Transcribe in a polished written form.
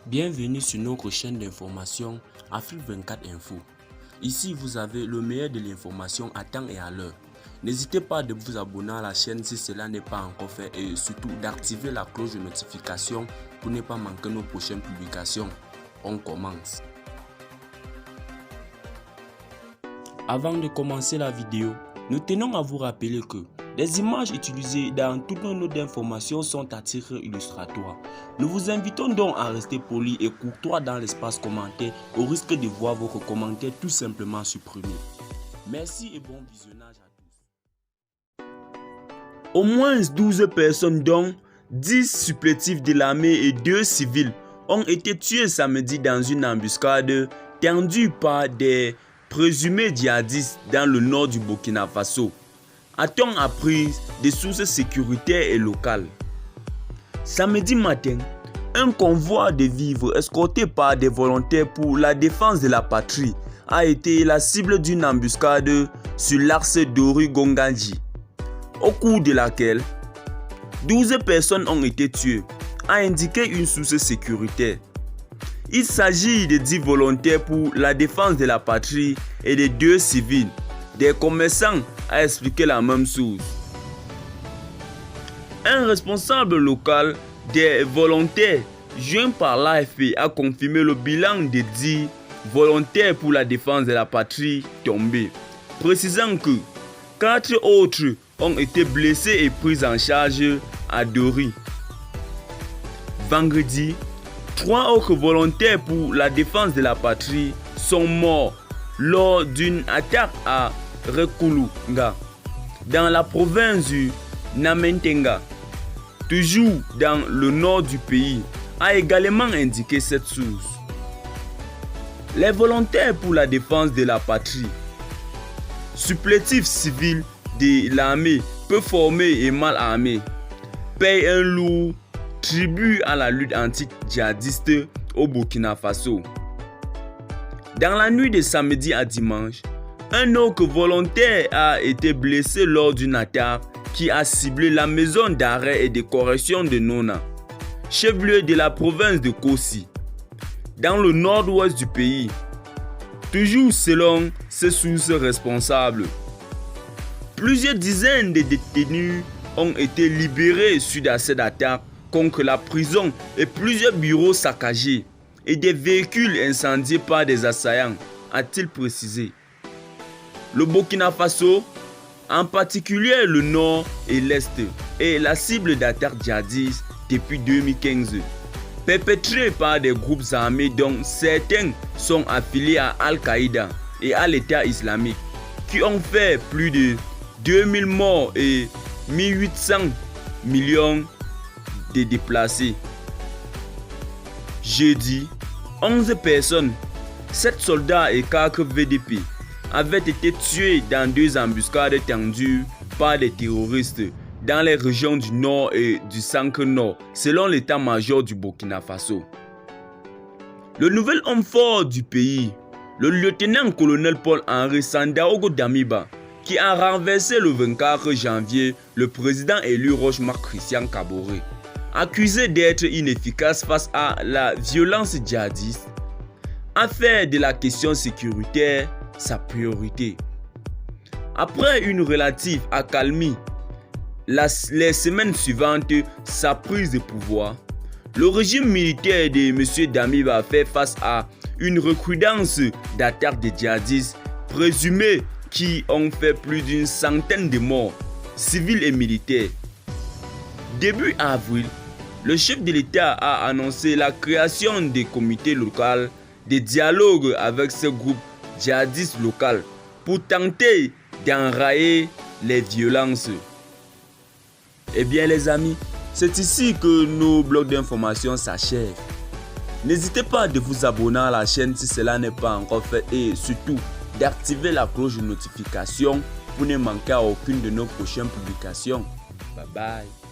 Bienvenue sur notre chaîne d'information Afrique 24 Info. Ici, vous avez le meilleur de l'information à temps et à l'heure. N'hésitez pas de vous abonner à la chaîne si cela n'est pas encore fait et surtout d'activer la cloche de notification pour ne pas manquer nos prochaines publications. On commence. Avant de commencer la vidéo, nous tenons à vous rappeler que les images utilisées dans toutes nos notes d'information sont à titre illustratoire. Nous vous invitons donc à rester poli et courtois dans l'espace commentaire au risque de voir votre commentaire tout simplement supprimé. Merci et bon visionnage à tous. Au moins 12 personnes dont 10 supplétifs de l'armée et 2 civils ont été tués samedi dans une embuscade tendue par des présumés djihadistes dans le nord du Burkina Faso, a-t-on appris des sources sécuritaires et locales. Samedi matin, un convoi de vivres escorté par des volontaires pour la défense de la patrie a été la cible d'une embuscade sur l'axe Dori-Gongadji, au cours de laquelle 12 personnes ont été tuées, a indiqué une source sécuritaire. Il s'agit de 10 volontaires pour la défense de la patrie et de 2 civils. Des commerçants a expliqué la même source. Un responsable local des volontaires joint par l'AFP a confirmé le bilan de 10 volontaires pour la défense de la patrie tombés, précisant que 4 autres ont été blessés et pris en charge à Dori. Vendredi, 3 autres volontaires pour la défense de la patrie sont morts lors d'une attaque à Rekulunga, dans la province du Namentenga, toujours dans le nord du pays, a également indiqué cette source. Les volontaires pour la défense de la patrie, supplétifs civils de l'armée peu formés et mal armés, payent un lourd tribut à la lutte anti-djihadiste au Burkina Faso. Dans la nuit de samedi à dimanche, un autre volontaire a été blessé lors d'une attaque qui a ciblé la maison d'arrêt et de correction de Nona, chef-lieu de la province de Kossi, dans le nord-ouest du pays, toujours selon ses sources responsables. Plusieurs dizaines de détenus ont été libérés suite à cette attaque contre la prison et plusieurs bureaux saccagés et des véhicules incendiés par des assaillants, a-t-il précisé. Le Burkina Faso, en particulier le nord et l'est, est la cible d'attaques djihadistes depuis 2015, perpétrées par des groupes armés dont certains sont affiliés à Al-Qaïda et à l'État islamique, qui ont fait plus de 2000 morts et 1800 millions de déplacés. Jeudi, 11 personnes, 7 soldats et 4 VDP avaient été tués dans 2 embuscades tendues par des terroristes dans les régions du nord et du centre-nord, selon l'état-major du Burkina Faso. Le nouvel homme fort du pays, le lieutenant-colonel Paul-Henri Sandaogo Damiba, qui a renversé le 24 janvier le président élu Roch-Marc Christian Kaboré, accusé d'être inefficace face à la violence djihadiste, a fait de la question sécuritaire sa priorité. Après une relative accalmie les semaines suivantes sa prise de pouvoir, le régime militaire de M. Damiba fait face à une recrudescence d'attaques de djihadistes présumés qui ont fait plus d'une centaine de morts, civils et militaires. Début avril, le chef de l'État a annoncé la création des comités locaux de dialogue avec ce groupe djihadistes locaux pour tenter d'enrayer les violences. Eh bien les amis, c'est ici que nos blogs d'information s'achèvent. N'hésitez pas de vous abonner à la chaîne si cela n'est pas encore fait et surtout d'activer la cloche de notification pour ne manquer à aucune de nos prochaines publications. Bye bye.